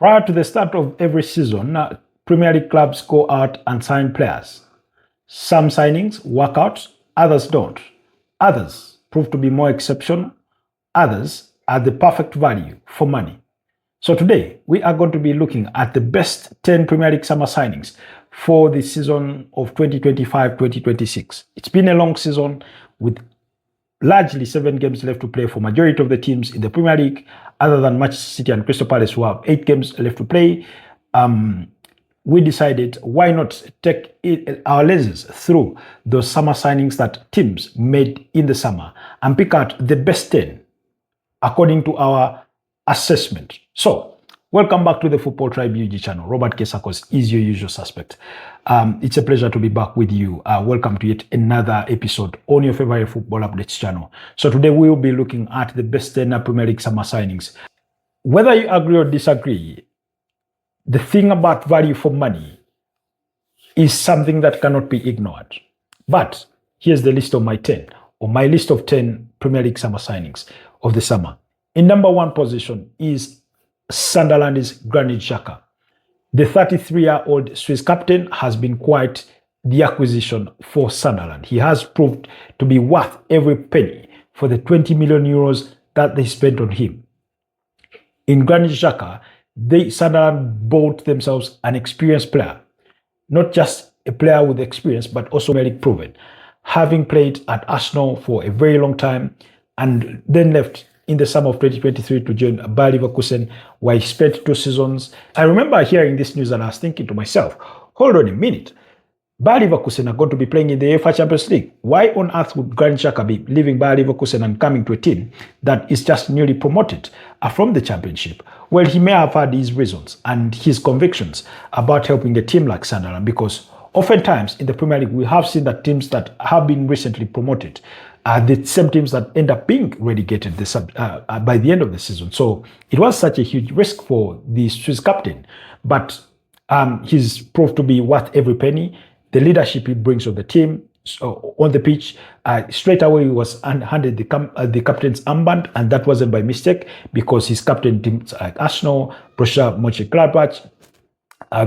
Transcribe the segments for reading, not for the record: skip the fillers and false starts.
Prior to the start of every season, Premier League clubs go out and sign players. Some signings work out, others don't. Others prove to be more exceptional. Others are the perfect value for money. So today, we are going to be looking at the best 10 Premier League summer signings for the season of 2025-2026. It's been a long season with largely 7 games left to play for majority of the teams in the Premier League, other than Manchester City and Crystal Palace, who have 8 games left to play. We decided why not take our lenses through those summer signings that teams made in the summer and pick out the best 10 according to our assessment. So, welcome back to the Football Tribe UG channel. Robert Kesakos is your usual suspect. It's a pleasure to be back with you. Welcome to yet another episode on your favorite football updates channel. So today we will be looking at the best 10 Premier League summer signings. Whether you agree or disagree, the thing about value for money is something that cannot be ignored. But here's the list of my 10, or my list of 10 Premier League summer signings of the summer. In number 1 position is Sunderland's Granit Xhaka. The 33-year-old Swiss captain has been quite the acquisition for Sunderland. He has proved to be worth every penny for the 20 million euros that they spent on him. In Granit Xhaka, Sunderland bought themselves an experienced player, not just a player with experience, but also very proven, having played at Arsenal for a very long time and then left in the summer of 2023 to join Bayer Leverkusen, where he spent 2 seasons. I remember hearing this news and I was thinking to myself, hold on a minute. Bayer Leverkusen are going to be playing in the UEFA Champions League. Why on earth would Granit Xhaka be leaving Bayer Leverkusen and coming to a team that is just newly promoted from the Championship? Well, he may have had his reasons and his convictions about helping a team like Sunderland, because oftentimes in the Premier League, we have seen that teams that have been recently promoted are the same teams that end up being relegated by the end of the season. So it was such a huge risk for the Swiss captain, but he's proved to be worth every penny. The leadership he brings on the team, on the pitch, straight away he was handed the captain's armband, and that wasn't by mistake, because he's captain teams like Arsenal, Borussia Mönchengladbach,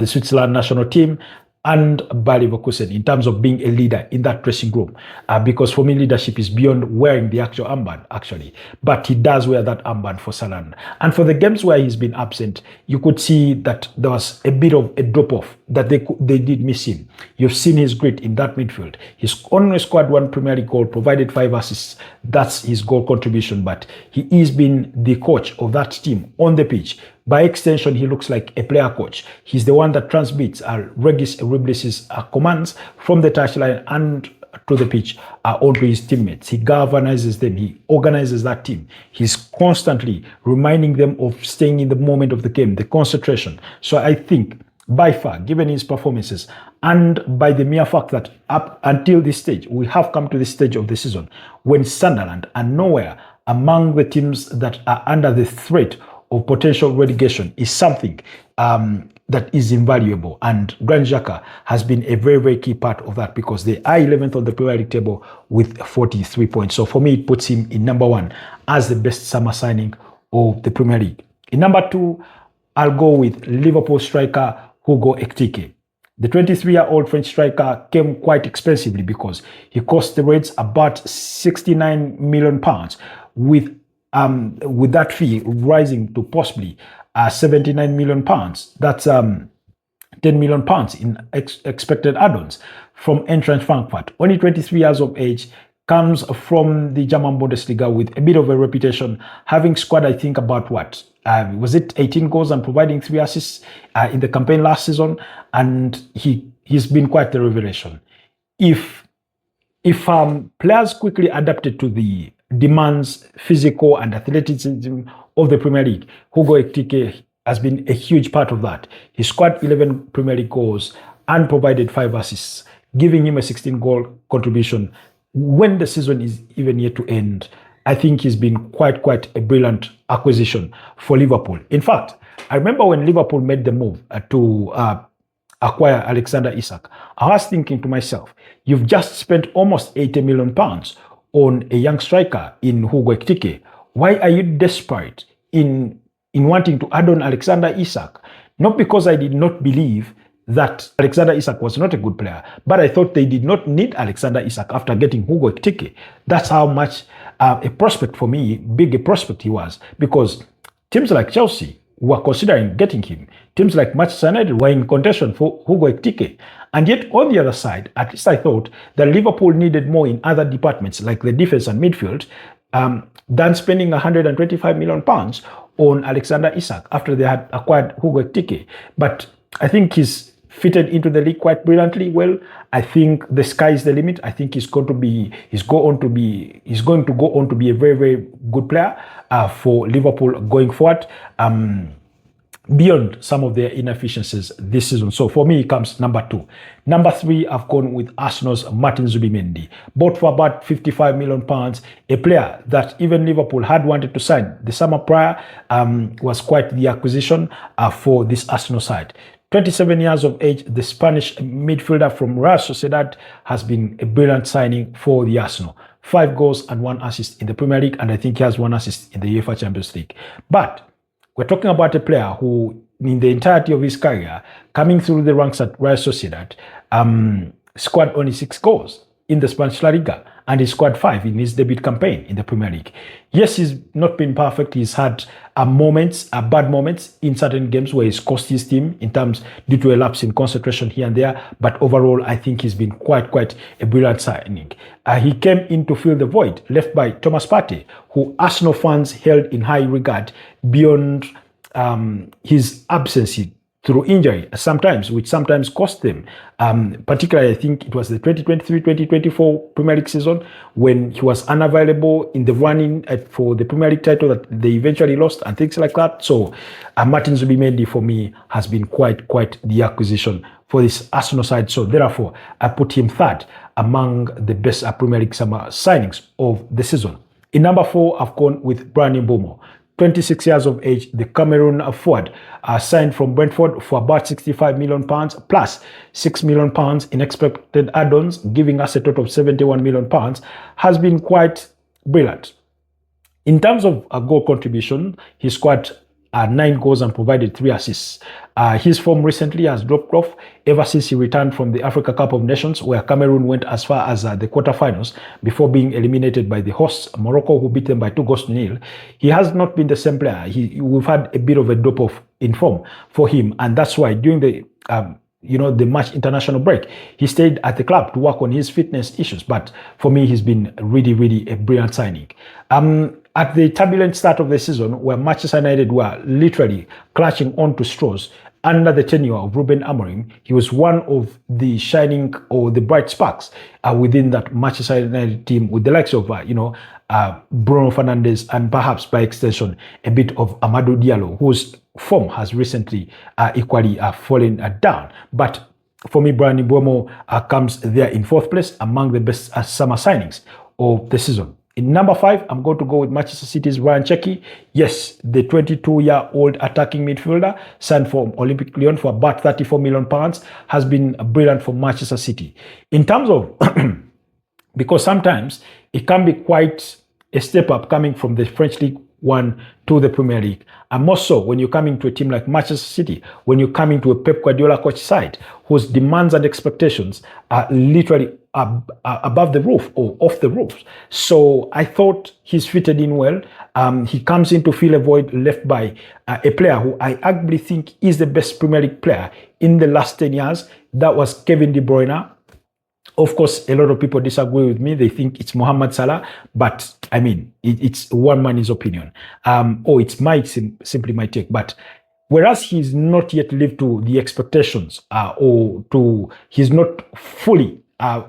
the Switzerland national team, and Bayer Leverkusen in terms of being a leader in that dressing room. Because for me, leadership is beyond wearing the actual armband, actually. But he does wear that armband for Sunderland. And for the games where he's been absent, you could see that there was a bit of a drop-off, that they did miss him. You've seen his grit in that midfield. He's only scored 1 Premier League goal, provided 5 assists. That's his goal contribution. But he is been the coach of that team on the pitch. By extension, he looks like a player coach. He's the one that transmits Regis Ribles's commands from the touchline and to the pitch onto his teammates. He galvanizes them. He organizes that team. He's constantly reminding them of staying in the moment of the game, the concentration. So I think, by far, given his performances and by the mere fact that up until this stage, we have come to this stage of the season when Sunderland are nowhere among the teams that are under the threat of potential relegation, is something that is invaluable. And Granit Xhaka has been a very, very key part of that, because they are 11th on the Premier League table with 43 points. So for me, it puts him in number 1 as the best summer signing of the Premier League. In number 2, I'll go with Liverpool striker Hugo Ekitike. The 23-year-old French striker came quite expensively, because he cost the Reds about £69 million, with that fee rising to possibly £79 million. That's £10 million in expected add-ons from Eintracht Frankfurt. Only 23 years of age, comes from the German Bundesliga with a bit of a reputation, having scored, I think, about was it 18 goals and providing 3 assists in the campaign last season, and he's been quite the revelation. If players quickly adapted to the demands, physical and athleticism of the Premier League, Hugo Ekitike has been a huge part of that. He scored 11 Premier League goals and provided 5 assists, giving him a 16-goal contribution when the season is even yet to end. I think he's been quite a brilliant acquisition for Liverpool. In fact, I remember when Liverpool made the move to acquire Alexander Isak, I was thinking to myself, you've just spent almost £80 million on a young striker in Hugo Ekitike. Why are you desperate in in wanting to add on Alexander Isak, not because I did not believe that Alexander Isak was not a good player, but I thought they did not need Alexander Isak after getting Hugo Ekitike. That's how much a prospect for me, big a prospect he was, because teams like Chelsea were considering getting him. Teams like Manchester United were in contention for Hugo Ekitike. And yet, on the other side, at least I thought that Liverpool needed more in other departments, like the defense and midfield, than spending £125 million on Alexander Isak after they had acquired Hugo Ekitike. But I think he's fitted into the league quite brilliantly well. I think the sky is the limit. I think he's going to go on to be a very, very good player for Liverpool going forward. Beyond some of their inefficiencies this season. So for me, it comes number 2. Number 3, I've gone with Arsenal's Martin Zubimendi, bought for about £55 million, a player that even Liverpool had wanted to sign the summer prior. Was quite the acquisition for this Arsenal side. 27 years of age, the Spanish midfielder from Real Sociedad has been a brilliant signing for the Arsenal. 5 goals and 1 assist in the Premier League, and I think he has 1 assist in the UEFA Champions League. But we're talking about a player who, in the entirety of his career, coming through the ranks at Real Sociedad, scored only 6 goals in the Spanish La Liga, and he scored 5 in his debut campaign in the Premier League. Yes, he's not been perfect. He's had bad moments in certain games where he's cost his team due to a lapse in concentration here and there. But overall, I think he's been quite a brilliant signing. He came in to fill the void left by Thomas Partey, who Arsenal fans held in high regard beyond his absence through injury which sometimes cost them. Particularly, I think it was the 2023-2024 Premier League season when he was unavailable in the running for the Premier League title that they eventually lost and things like that. So Martin Zubimendi for me has been quite the acquisition for this Arsenal side. So therefore, I put him 3rd among the best Premier League summer signings of the season. In number 4, I've gone with Brian Mbeumo. 26 years of age, the Cameroon forward signed from Brentford for about £65 million plus £6 million in expected add-ons, giving us a total of £71 million, has been quite brilliant. In terms of goal contribution, he scored 9 goals and provided 3 assists. His form recently has dropped off ever since he returned from the Africa Cup of Nations, where Cameroon went as far as the quarterfinals before being eliminated by the hosts, Morocco, who beat them by 2-0. He has not been the same player. We've had a bit of a drop-off in form for him, and that's why during the March international break, he stayed at the club to work on his fitness issues. But for me, he's been really a brilliant signing. At the turbulent start of the season, where Manchester United were literally clutching onto straws under the tenure of Ruben Amorim, he was one of the shining or the bright sparks within that Manchester United team, with the likes of Bruno Fernandes and perhaps by extension a bit of Amadou Diallo, whose form has recently equally fallen down. But for me, Brian Mbeumo comes there in 4th place among the best summer signings of the season. In number 5, I'm going to go with Manchester City's Ryan Cherki. Yes, the 22-year-old attacking midfielder signed from Olympic Lyon for about £34 million has been brilliant for Manchester City. In terms of, because sometimes it can be quite a step up coming from the French League 1 to the Premier League. And more so when you're coming to a team like Manchester City, when you're coming to a Pep Guardiola coach side, whose demands and expectations are literally above the roof or off the roof. So I thought he's fitted in well. He comes in to fill a void left by a player who I arguably think is the best Premier League player in the last 10 years. That was Kevin De Bruyne. Of course, a lot of people disagree with me. They think it's Mohamed Salah, but I mean, it's one man's opinion. Or it's simply my take. But whereas he's not yet lived to the expectations, he's not fully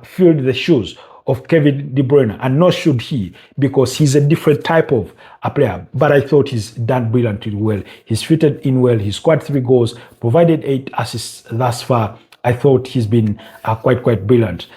filled the shoes of Kevin De Bruyne, and nor should he, because he's a different type of player. But I thought he's done brilliantly well. He's fitted in well. He scored 3 goals, provided 8 assists thus far. I thought he's been quite brilliant.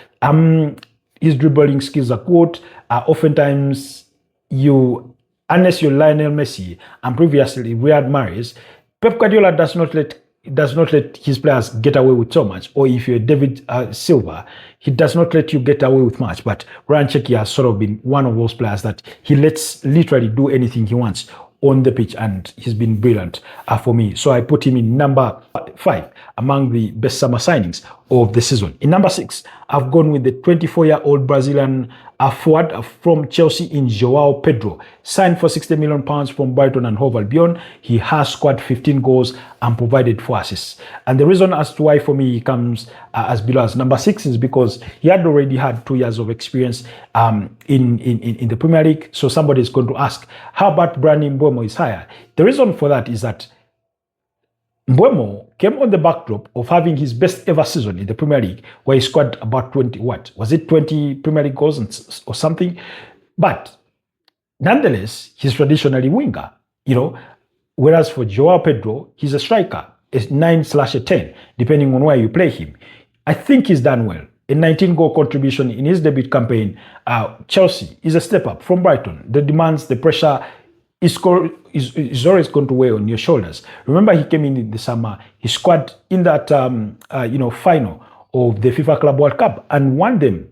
His dribbling skills are good. Oftentimes, unless you're Lionel Messi and previously Riyad Mahrez, Pep Guardiola does not let his players get away with so much. Or if you're David Silva, he does not let you get away with much. But Ryan Cherki has sort of been one of those players that he lets literally do anything he wants on the pitch, and he's been brilliant for me. So I put him in number 5 among the best summer signings of the season. In number 6, I've gone with the 24-year-old Brazilian forward from Chelsea in Joao Pedro, signed for £60 million from Brighton and Hove Albion. He has scored 15 goals and provided 4 assists. And the reason as to why for me he comes as below as number 6 is because he had already had 2 years of experience in the Premier League. So somebody is going to ask, how about Brandon Mbeumo is higher? The reason for that is that Mbeumo came on the backdrop of having his best ever season in the Premier League, where he scored about 20 Premier League goals or something. But nonetheless, he's traditionally winger, whereas for Joao Pedro, he's a striker, a 9/10, depending on where you play him. I think he's done well. A 19-goal contribution in his debut campaign. Chelsea is a step up from Brighton. The demands, the pressure is always going to weigh on your shoulders. Remember, he came in the summer. He scored in that final of the FIFA Club World Cup and won them,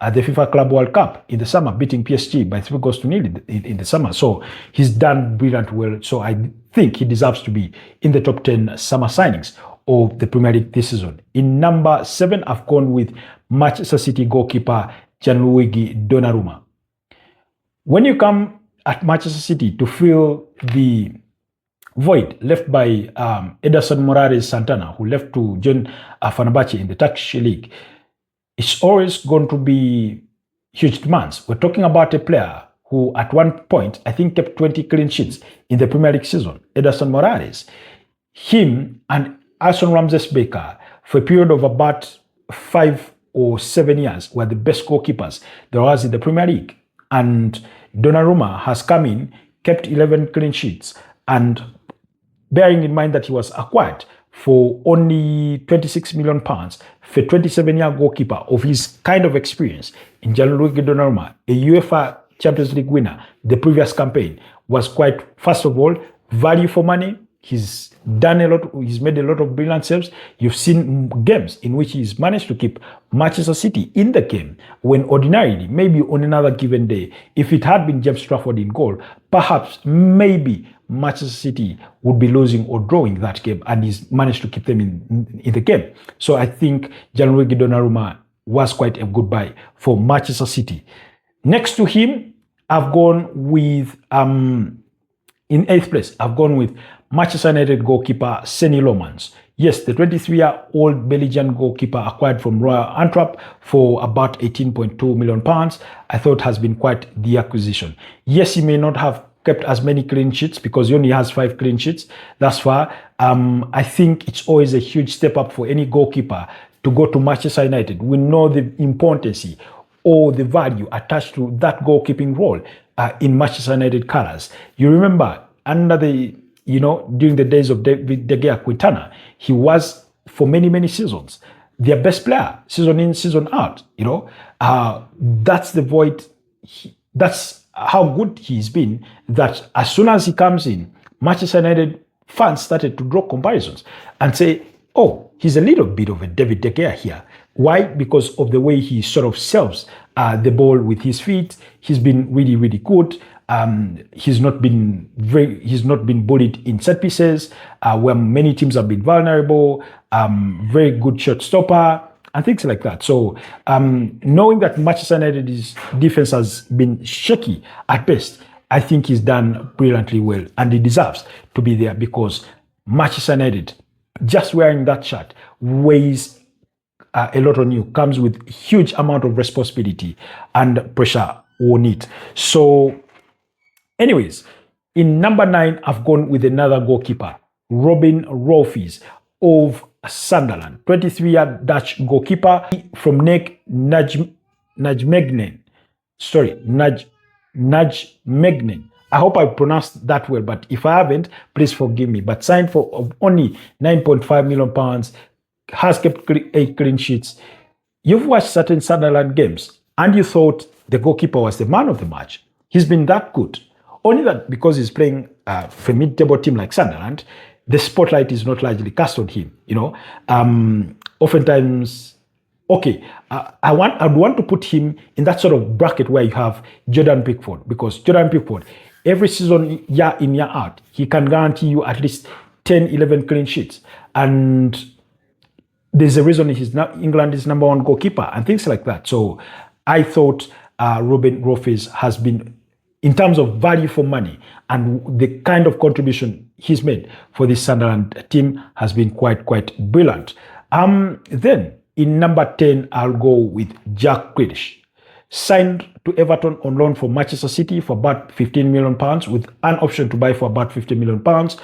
at the FIFA Club World Cup in the summer, beating PSG by 3-0 in the summer. So he's done brilliant well. So I think he deserves to be in the top 10 summer signings of the Premier League this season. In number 7, I've gone with Manchester City goalkeeper Gianluigi Donnarumma. When you come at Manchester City to fill the void left by Ederson Morales Santana, who left to join Fenerbahce in the Turkish league, it's always going to be huge demands. We're talking about a player who at one point, I think, kept 20 clean sheets in the Premier League season, Ederson Morales. Him and Alson Ramsey-Baker, for a period of about 5 or 7 years, were the best goalkeepers there was in the Premier League. And Donnarumma has come in, kept 11 clean sheets, and bearing in mind that he was acquired for only £26 million for a 27-year goalkeeper of his kind of experience in Gianluigi Donnarumma, a UEFA Champions League winner the previous campaign, was quite, first of all, value for money. He's done a lot. He's made a lot of brilliant saves. You've seen games in which he's managed to keep Manchester City in the game when ordinarily, maybe on another given day, if it had been James Trafford in goal, perhaps, maybe Manchester City would be losing or drawing that game, and he's managed to keep them in the game. So I think Gianluigi Donnarumma was quite a good buy for Manchester City. Next to him, I've gone with, in 8th place, I've gone with Manchester United goalkeeper Seny Lomans. Yes, the 23-year-old Belgian goalkeeper acquired from Royal Antwerp for about £18.2 million, I thought has been quite the acquisition. Yes, he may not have kept as many clean sheets because he only has 5 clean sheets thus far. I think it's always a huge step up for any goalkeeper to go to Manchester United. We know the importance or the value attached to that goalkeeping role in Manchester United colours. You remember, under the during the days of De Gea Quintana, he was, for many, many seasons, their best player, season in, season out. That's the void. That's how good he's been, that as soon as he comes in, Manchester United fans started to draw comparisons and say, oh, he's a little bit of a David De Gea here. Why? Because of the way he sort of serves the ball with his feet. He's been really, really good. He's not been bullied in set pieces, where many teams have been vulnerable. Very good shot stopper and things like that. So knowing that Manchester United's defense has been shaky at best, I think he's done brilliantly well, and he deserves to be there because Manchester United, just wearing that shirt, weighs a lot on you, comes with huge amount of responsibility and pressure on it. So anyways, in number 9, I've gone with another goalkeeper, Robin Rolfes of Sunderland, 23-year Dutch goalkeeper from Nijmegen. I hope I pronounced that well, but if I haven't, please forgive me. But signed for only £9.5 million, has kept 8 clean sheets. You've watched certain Sunderland games and you thought the goalkeeper was the man of the match. He's been that good. Only that because he's playing for a mid-table team like Sunderland, the spotlight is not largely cast on him. Oftentimes, okay, I'd want to put him in that sort of bracket where you have Jordan Pickford, because Jordan Pickford, every season, year in, year out, he can guarantee you at least 10, 11 clean sheets. And there's a reason he's not England is number one goalkeeper and things like that. So I thought Ruben Grofis has been, in terms of value for money and the kind of contribution he's made for this Sunderland team, has been quite brilliant. Then in number 10, I'll go with Jack Grealish. Signed to Everton on loan from Manchester City for about £15 million with an option to buy for about £50 million,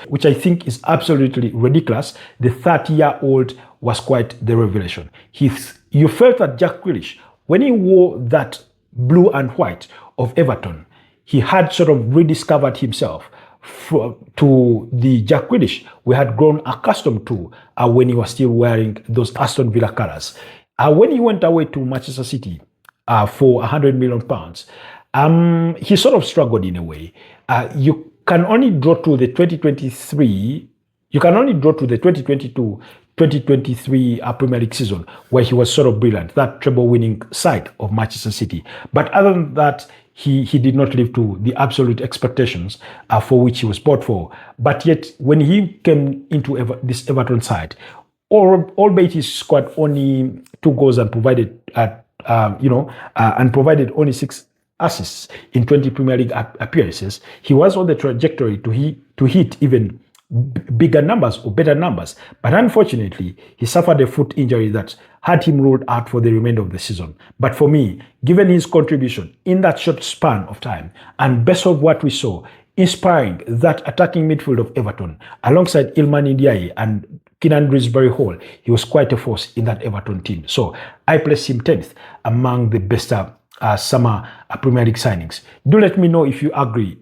which I think is absolutely ridiculous. The 30-year-old was quite the revelation. You felt that Jack Grealish, when he wore that blue and white of Everton, he had sort of rediscovered himself to the Jack Grealish we had grown accustomed to when he was still wearing those Aston Villa colours. When he went away to Manchester City for £100 million, he sort of struggled in a way. You can only draw to the 2023, you can only draw to the 2023 Premier League season, where he was sort of brilliant, that treble-winning side of Manchester City. But other than that, he did not live to the absolute expectations for which he was bought for. But yet, when he came into this Everton side, albeit he scored only 2 goals and provided only 6 assists in 20 Premier League appearances, he was on the trajectory to hit even bigger numbers or better numbers. But unfortunately, he suffered a foot injury that had him ruled out for the remainder of the season. But for me, given his contribution in that short span of time, and best of what we saw, inspiring that attacking midfield of Everton, alongside Ilman Ndiaye and Keenan Drisbury-Hall, he was quite a force in that Everton team. So I place him 10th among the best summer Premier League signings. Do let me know if you agree.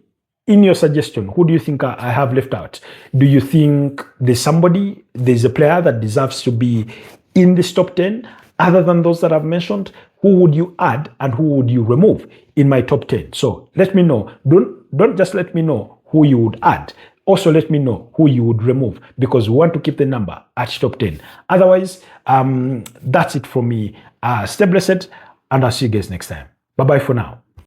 In your suggestion, who do you think I have left out? Do you think there's a player that deserves to be in this top 10 other than those that I've mentioned? Who would you add and who would you remove in my top 10? So let me know. Don't just let me know who you would add. Also let me know who you would remove, because we want to keep the number at top 10. Otherwise, that's it from me. Stay blessed, and I'll see you guys next time. Bye-bye for now.